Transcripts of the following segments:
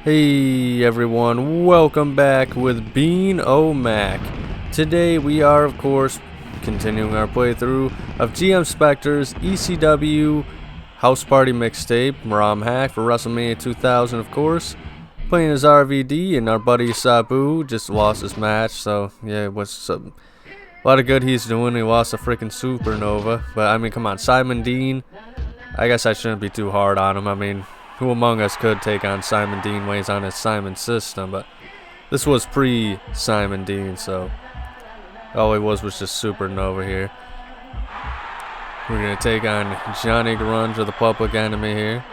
Hey everyone, welcome back with Bean O Mac. Today we are, of course, continuing our playthrough of GM Spectre's ECW House Party Mixtape, ROM hack for WrestleMania 2000, of course. Playing as RVD, and our buddy Sabu just lost his match, so yeah, it was a lot of good he's doing. He lost a freaking supernova, but I mean, come on, Simon Dean, I guess I shouldn't be too hard on him. I mean, who among us could take on Simon Dean when he's on his Simon system, but this was pre-Simon Dean, so all he was just Supernova here. We're going to take on Johnny Grunge, or the Public Enemy here.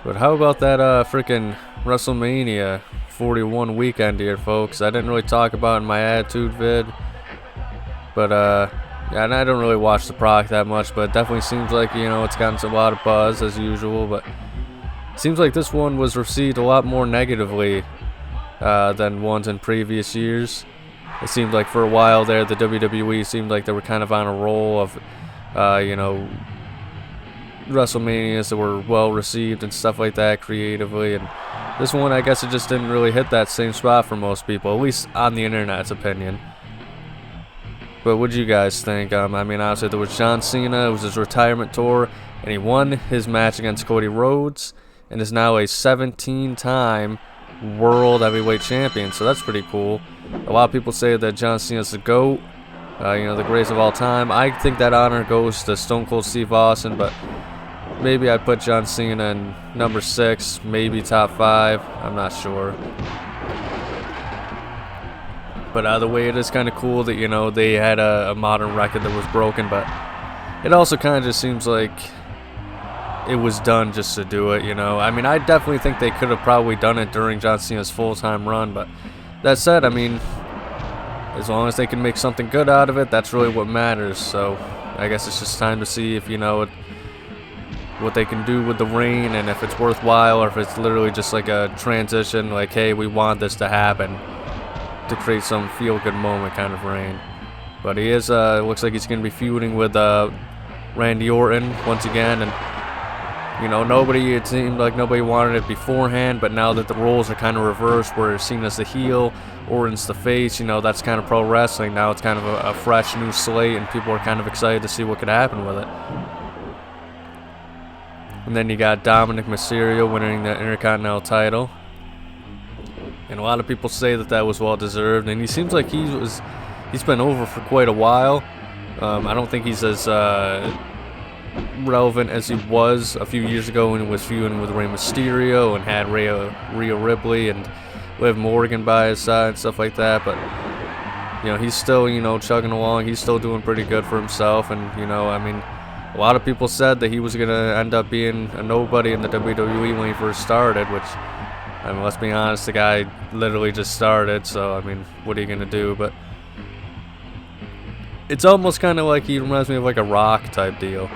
But how about that freaking WrestleMania 41 weekend here, folks? I didn't really talk about it in my Attitude vid, but yeah, and I don't really watch the product that much, but it definitely seems like, you know, it's gotten a lot of buzz as usual, but it seems like this one was received a lot more negatively than ones in previous years. It seemed like for a while there, the WWE seemed like they were kind of on a roll of, you know, WrestleManias that were well received and stuff like that creatively, and this one, I guess it just didn't really hit that same spot for most people, at least on the internet's opinion. But what do you guys think? I mean, obviously there was John Cena. It was his retirement tour, and he won his match against Cody Rhodes, and is now a 17-time World Heavyweight Champion. So that's pretty cool. A lot of people say that John Cena's the GOAT, you know, the greatest of all time. I think that honor goes to Stone Cold Steve Austin, but maybe I'd put John Cena in number 6, maybe top 5. I'm not sure. But either way, it is kind of cool that, you know, they had a modern record that was broken, but it also kind of just seems like it was done just to do it, you know. I mean, I definitely think they could have probably done it during John Cena's full-time run, but that said, I mean, as long as they can make something good out of it, that's really what matters. So I guess it's just time to see if, you know, what they can do with the reign, and if it's worthwhile, or if it's literally just like a transition, like, hey, we want this to happen, to create some feel-good moment kind of reign. But he is, looks like he's going to be feuding with Randy Orton once again, and, you know, it seemed like nobody wanted it beforehand, but now that the roles are kind of reversed, where it's seen as the heel, Orton's the face, you know, that's kind of pro wrestling. Now it's kind of a fresh new slate, and people are kind of excited to see what could happen with it. And then you got Dominic Mysterio winning the Intercontinental title. And a lot of people say that was well deserved, and he seems like he's been over for quite a while. I don't think he's as relevant as he was a few years ago when he was feuding with Rey Mysterio and had Rhea Ripley and Liv Morgan by his side and stuff like that. But, you know, he's still, you know, chugging along. He's still doing pretty good for himself, and, you know, I mean, a lot of people said that he was gonna end up being a nobody in the WWE when he first started, which, I mean, let's be honest, the guy literally just started, so, I mean, what are you going to do? But it's almost kind of like he reminds me of like a Rock type deal,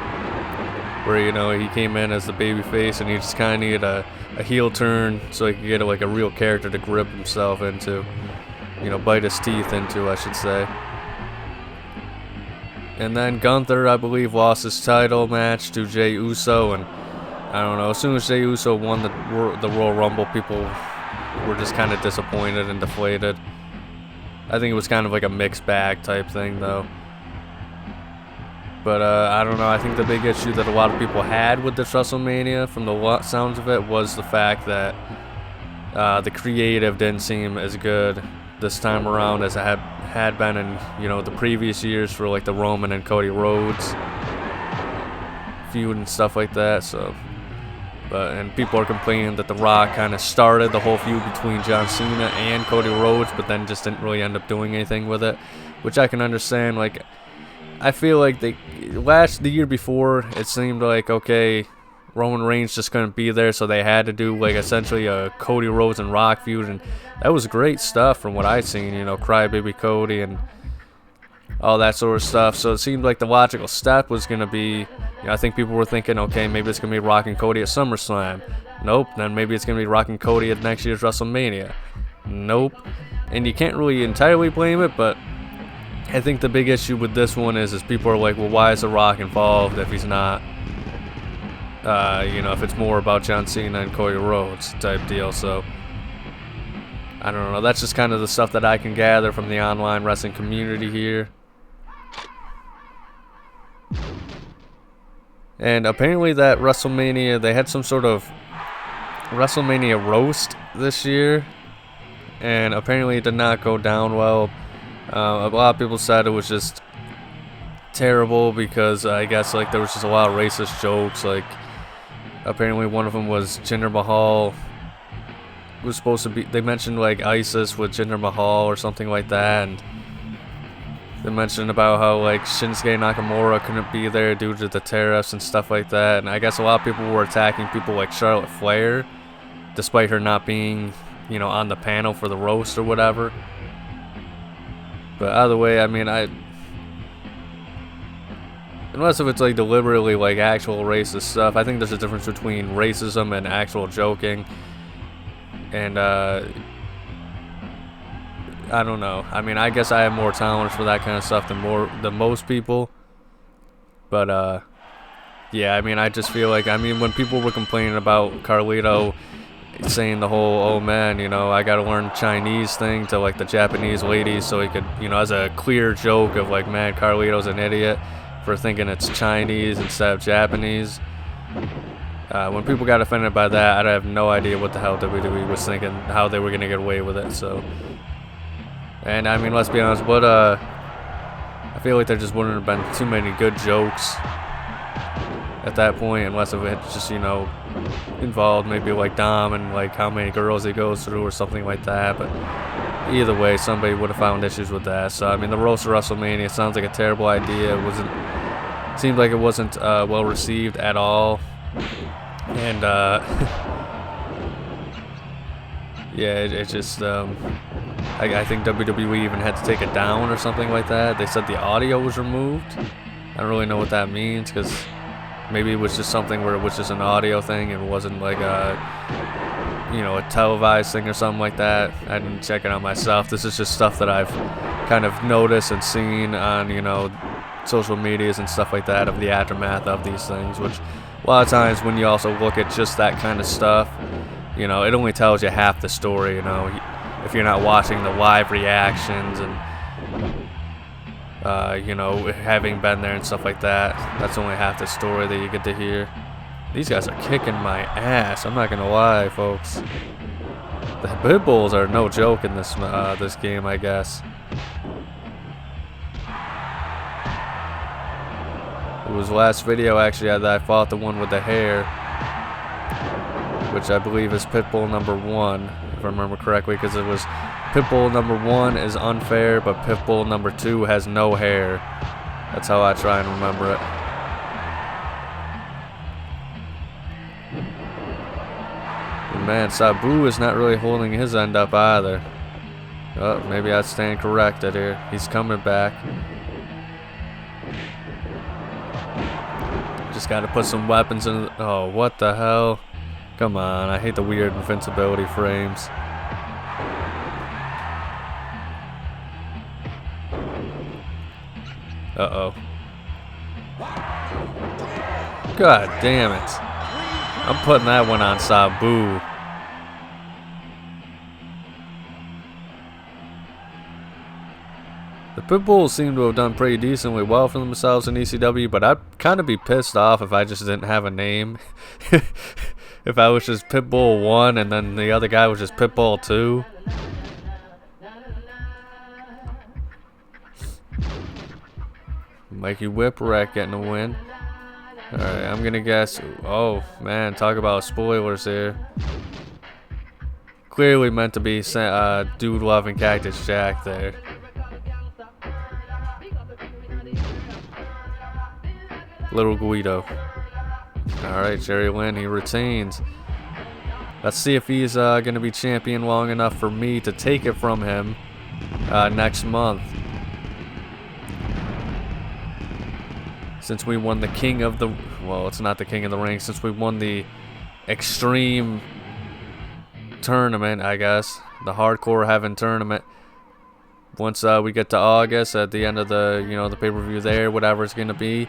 where, you know, he came in as the babyface and he just kind of needed a heel turn so he could get like a real character to grip himself into, you know, bite his teeth into, I should say. And then Gunther, I believe, lost his title match to Jey Uso, and I don't know, as soon as Jey Uso won the Royal Rumble, people were just kind of disappointed and deflated. I think it was kind of like a mixed bag type thing, though. But I don't know, I think the big issue that a lot of people had with this WrestleMania, from the sounds of it, was the fact that the creative didn't seem as good this time around as it had been in, you know, the previous years for like the Roman and Cody Rhodes feud and stuff like that, so... and people are complaining that The Rock kind of started the whole feud between John Cena and Cody Rhodes, but then just didn't really end up doing anything with it, which I can understand. Like, I feel like the year before, it seemed like, okay, Roman Reigns just couldn't be there, so they had to do like essentially a Cody Rhodes and Rock feud, and that was great stuff from what I've seen, you know, Crybaby Cody and all that sort of stuff. So it seemed like the logical step was going to be, you know, I think people were thinking, okay, maybe it's going to be Rock and Cody at SummerSlam. Nope. Then maybe it's going to be Rock and Cody at next year's WrestleMania. Nope. And you can't really entirely blame it, but I think the big issue with this one is people are like, well, why is The Rock involved if he's not? You know, if it's more about John Cena and Cody Rhodes type deal. So I don't know. That's just kind of the stuff that I can gather from the online wrestling community here. And apparently that WrestleMania, they had some sort of WrestleMania roast this year, and apparently it did not go down well. A lot of people said it was just terrible because I guess like there was just a lot of racist jokes. Like apparently one of them was Jinder Mahal was supposed to be, they mentioned like ISIS with Jinder Mahal or something like that, and they mentioned about how like Shinsuke Nakamura couldn't be there due to the tariffs and stuff like that. And I guess a lot of people were attacking people like Charlotte Flair, despite her not being, you know, on the panel for the roast or whatever. But either way, I mean, unless if it's like deliberately like actual racist stuff, I think there's a difference between racism and actual joking. And I don't know. I mean, I guess I have more tolerance for that kind of stuff than most people. But yeah, I mean, I just feel like, I mean, when people were complaining about Carlito saying the whole, oh man, you know, I gotta learn Chinese thing to like the Japanese ladies so he could, you know, as a clear joke of like, man, Carlito's an idiot for thinking it's Chinese instead of Japanese. When people got offended by that, I have no idea what the hell WWE was thinking, how they were gonna get away with it. So, and I mean, let's be honest, but I feel like there just wouldn't have been too many good jokes at that point, unless if it just, you know, involved maybe like Dom and like how many girls he goes through or something like that. But either way, somebody would have found issues with that. So I mean, the roast of WrestleMania sounds like a terrible idea. It seemed like it wasn't well received at all. And yeah, it just I think WWE even had to take it down or something like that. They said the audio was removed. I don't really know what that means, because maybe it was just something where it was just an audio thing and it wasn't like a, you know, a televised thing or something like that. I didn't check it out myself. This is just stuff that I've kind of noticed and seen on, you know, social medias and stuff like that of the aftermath of these things, which a lot of times when you also look at just that kind of stuff, you know, it only tells you half the story, you know, if you're not watching the live reactions and, you know, having been there and stuff like that. That's only half the story that you get to hear. These guys are kicking my ass, I'm not gonna lie, folks. The pit bulls are no joke in this this game, I guess. It was last video actually that I fought the one with the hair, which I believe is Pitbull number 1, if I remember correctly, because it was Pitbull number 1 is unfair, but Pitbull number 2 has no hair. That's how I try and remember it. And man, Sabu is not really holding his end up either. Oh, maybe I stand corrected here. He's coming back. Just got to put some weapons in. Oh, what the hell? Come on, I hate the weird invincibility frames. Uh-oh. God damn it. I'm putting that one on Sabu. The Pitbulls seem to have done pretty decently well for themselves in ECW, but I'd kind of be pissed off if I just didn't have a name. If I was just Pitbull 1 and then the other guy was just Pitbull 2. Mikey Whipwreck getting a win. Alright, I'm gonna guess. Oh, man, talk about spoilers here. Clearly meant to be Dude Love and Cactus Jack there. Little Guido. Alright, Jerry Lynn, he retains. Let's see if he's going to be champion long enough for me to take it from him next month. Since we won the King of the... Well, it's not the King of the Ring. Since we won the Extreme Tournament, I guess. The Hardcore Heaven Tournament. Once we get to August, at the end of the, you know, the pay-per-view there, whatever it's going to be,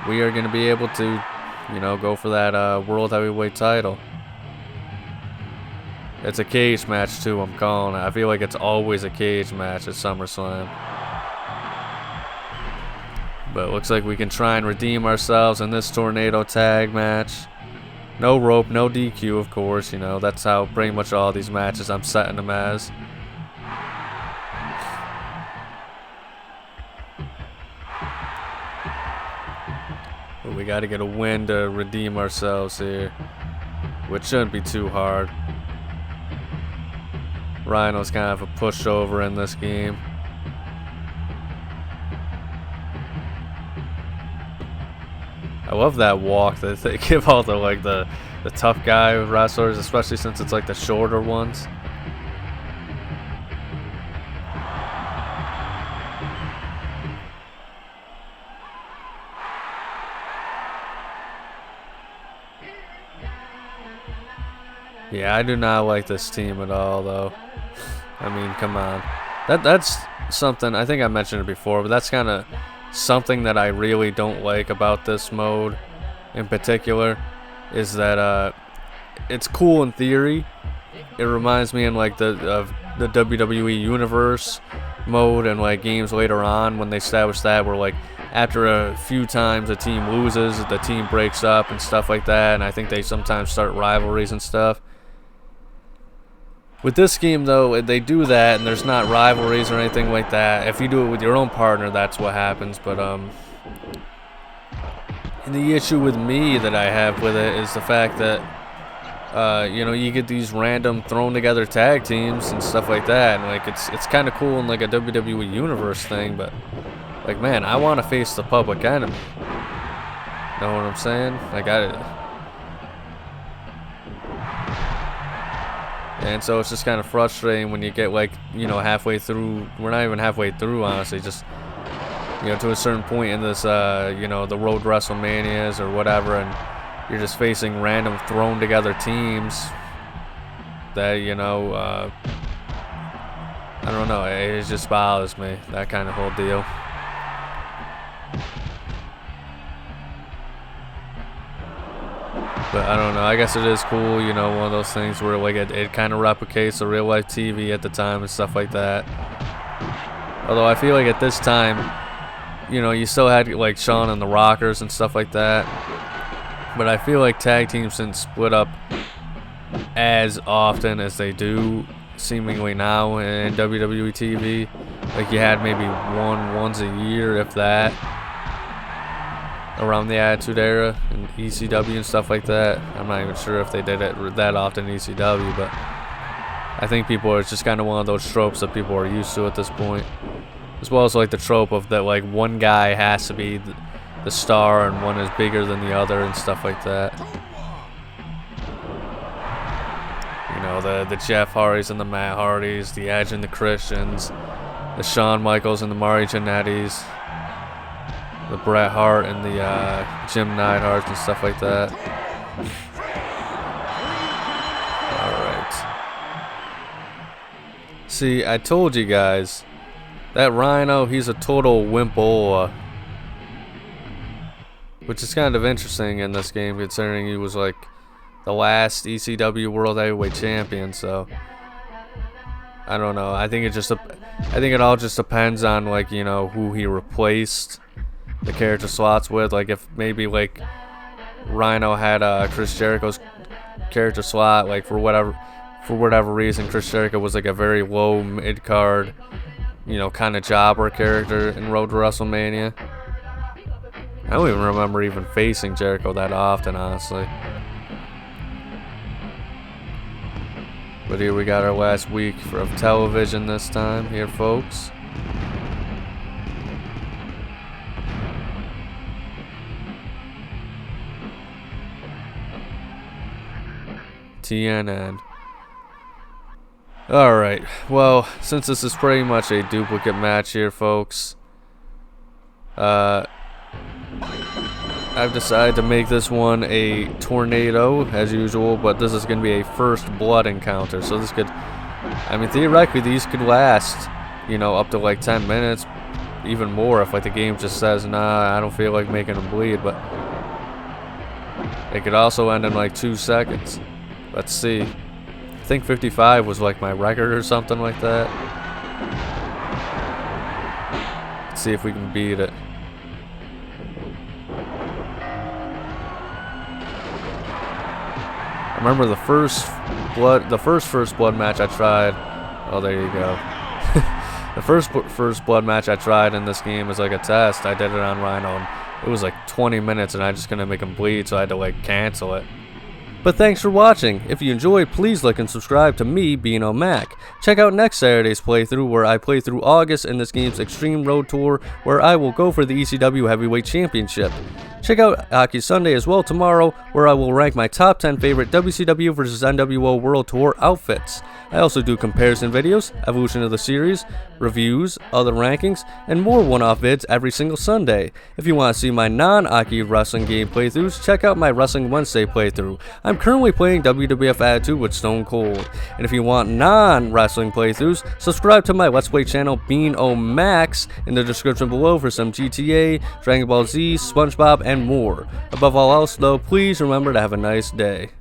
we are going to be able to you know, go for that World Heavyweight title. It's a cage match too, I'm calling it. I feel like it's always a cage match at SummerSlam. But it looks like we can try and redeem ourselves in this tornado tag match. No rope, no DQ, of course, you know. That's how pretty much all these matches I'm setting them as. But we got to get a win to redeem ourselves here, which shouldn't be too hard. Rhino's kind of a pushover in this game. I love that walk that they give all the like the tough guy wrestlers, especially since it's like the shorter ones. Yeah, I do not like this team at all, though. I mean, come on. That's something, I think I mentioned it before, but that's kind of something that I really don't like about this mode in particular, is that it's cool in theory. It reminds me of the WWE Universe mode and like games later on when they established that, where like after a few times a team loses, the team breaks up and stuff like that, and I think they sometimes start rivalries and stuff. With this game, though, they do that, and there's not rivalries or anything like that. If you do it with your own partner, that's what happens. But and the issue with me that I have with it is the fact that you know, you get these random thrown together tag teams and stuff like that, and like it's kind of cool in like a WWE Universe thing, but like, man, I want to face the Public Enemy. Know what I'm saying? Like and so it's just kind of frustrating when you get like, you know, halfway through. We're not even halfway through, honestly. Just, you know, to a certain point in this, you know, the Road WrestleManias or whatever, and you're just facing random thrown together teams that, you know, I don't know. It just bothers me, that kind of whole deal. But I don't know, I guess it is cool, you know, one of those things where like it kind of replicates the real life TV at the time and stuff like that. Although I feel like at this time, you know, you still had like Shawn and the Rockers and stuff like that. But I feel like tag teams didn't split up as often as they do seemingly now in WWE TV. Like you had maybe once a year, if that, around the Attitude Era and ECW and stuff like that. I'm not even sure if they did it that often in ECW, but I think people are just kind of one of those tropes that people are used to at this point. As well as like the trope of that like one guy has to be the star and one is bigger than the other and stuff like that. You know, the Jeff Hardys and the Matt Hardys, the Edge and the Christians, the Shawn Michaels and the Mari Jannettis, the Bret Hart and the Jim Neidharts and stuff like that. Alright. See, I told you guys, that Rhino, he's a total wimpola. Which is kind of interesting in this game, considering he was like the last ECW World Heavyweight Champion, so I don't know. I think it all just depends on, like, you know, who he replaced the character slots with. Like if maybe like Rhino had Chris Jericho's character slot, like for whatever reason Chris Jericho was like a very low mid card, you know, kind of jobber character in Road to WrestleMania. I don't even remember even facing Jericho that often, honestly. But here we got our last week of television this time here, folks. TNN. Alright, well, since this is pretty much a duplicate match here, folks, I've decided to make this one a tornado, as usual, but this is going to be a first blood encounter, so this could, I mean, theoretically, these could last, you know, up to like 10 minutes, even more if like the game just says, nah, I don't feel like making them bleed, but It could also end in like 2 seconds. Let's see. I think 55 was like my record or something like that. Let's see if we can beat it. I remember the first blood match I tried. Oh, there you go. The first blood match I tried in this game was like a test. I did it on Rhino, and it was like 20 minutes, and I just couldn't make him bleed, so I had to like cancel it. But thanks for watching. If you enjoyed, please like and subscribe to me, Bino Mac. Check out next Saturday's playthrough, where I play through August in this game's Extreme Road Tour, where I will go for the ECW Heavyweight Championship. Check out Hockey Sunday as well tomorrow, where I will rank my top 10 favorite WCW vs NWO World Tour outfits. I also do comparison videos, evolution of the series, reviews, other rankings, and more one-off vids every single Sunday. If you want to see my non-Aki wrestling game playthroughs, check out my Wrestling Wednesday playthrough. I'm currently playing WWF Attitude with Stone Cold. And if you want non-wrestling playthroughs, subscribe to my Let's Play channel Bino Max in the description below for some GTA, Dragon Ball Z, SpongeBob, and more. Above all else though, please remember to have a nice day.